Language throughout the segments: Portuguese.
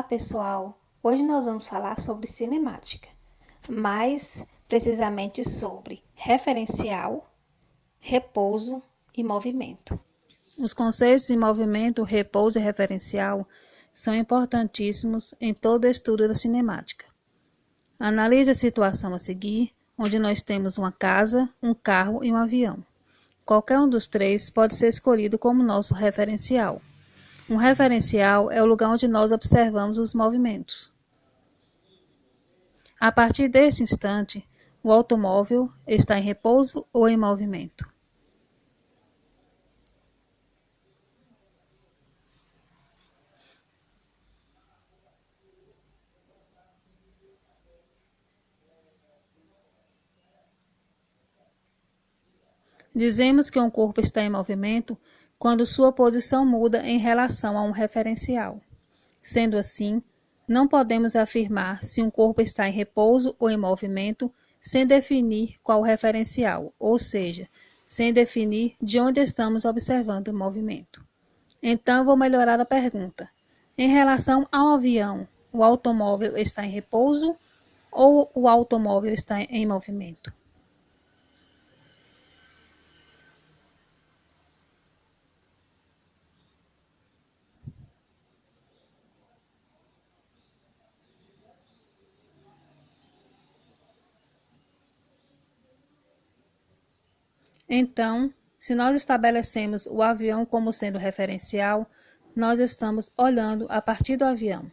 pessoal! Hoje nós vamos falar sobre cinemática, mais precisamente sobre referencial, repouso e movimento. Os conceitos de movimento, repouso e referencial são importantíssimos em todo o estudo da cinemática. Analise a situação a seguir, onde nós temos uma casa, um carro e um avião. Qualquer um dos três pode ser escolhido como nosso referencial. Um referencial é o lugar onde nós observamos os movimentos. A partir desse instante, o automóvel está em repouso ou em movimento? Dizemos que um corpo está em movimento quando sua posição muda em relação a um referencial. Sendo assim, não podemos afirmar se um corpo está em repouso ou em movimento sem definir qual o referencial, ou seja, sem definir de onde estamos observando o movimento. Então, vou melhorar a pergunta. Em relação ao avião, o automóvel está em repouso ou o automóvel está em movimento? Então, se nós estabelecemos o avião como sendo referencial, nós estamos olhando a partir do avião.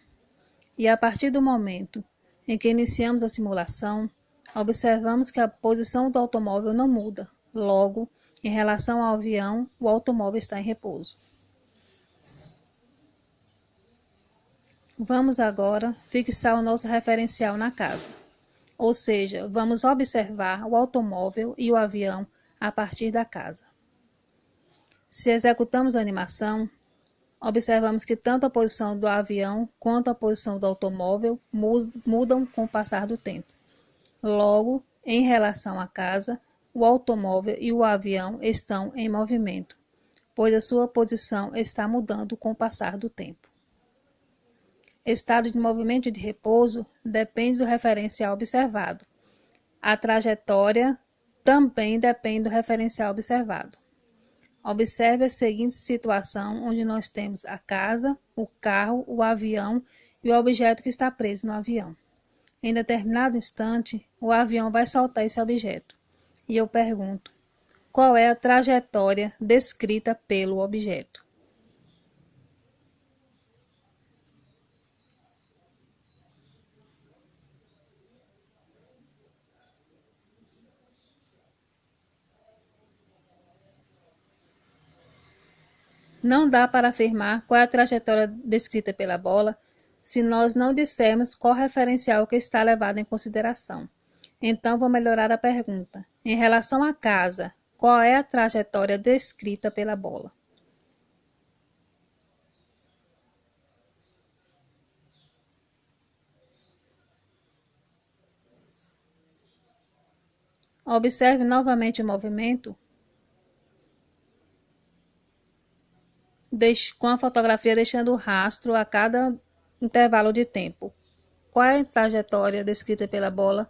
E a partir do momento em que iniciamos a simulação, observamos que a posição do automóvel não muda. Logo, em relação ao avião, o automóvel está em repouso. Vamos agora fixar o nosso referencial na casa. Ou seja, vamos observar o automóvel e o avião a partir da casa. Se executamos a animação, observamos que tanto a posição do avião quanto a posição do automóvel mudam com o passar do tempo. Logo, em relação à casa, o automóvel e o avião estão em movimento, pois a sua posição está mudando com o passar do tempo. Estado de movimento e de repouso depende do referencial observado. A trajetória também depende do referencial observado. Observe a seguinte situação onde nós temos a casa, o carro, o avião e o objeto que está preso no avião. Em determinado instante, o avião vai soltar esse objeto. E eu pergunto, qual é a trajetória descrita pelo objeto? Não dá para afirmar qual é a trajetória descrita pela bola se nós não dissermos qual referencial que está levado em consideração. Então, vou melhorar a pergunta. Em relação à casa, qual é a trajetória descrita pela bola? Observe novamente o movimento com a fotografia deixando rastro a cada intervalo de tempo. Qual é a trajetória descrita pela bola?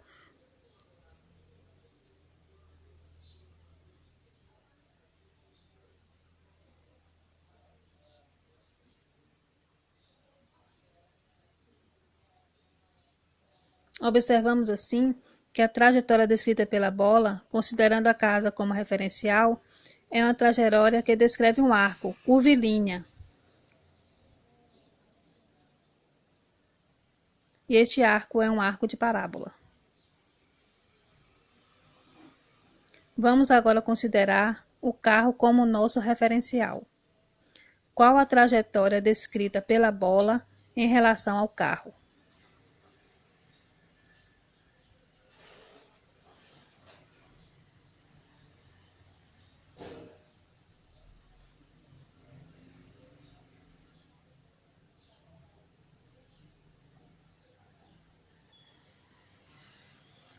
Observamos assim que a trajetória descrita pela bola, considerando a casa como referencial, é uma trajetória que descreve um arco, curvilínea. E este arco é um arco de parábola. Vamos agora considerar o carro como nosso referencial. Qual a trajetória descrita pela bola em relação ao carro?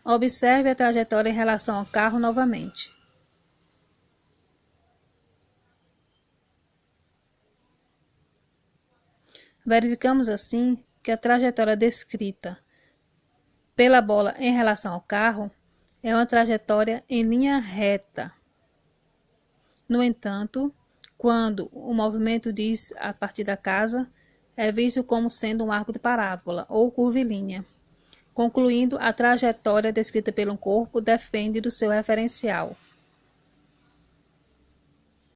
Observe a trajetória em relação ao carro novamente. Verificamos assim que a trajetória descrita pela bola em relação ao carro é uma trajetória em linha reta. No entanto, quando o movimento diz a partir da casa, é visto como sendo um arco de parábola ou curvilínea. Concluindo, a trajetória descrita pelo corpo depende do seu referencial.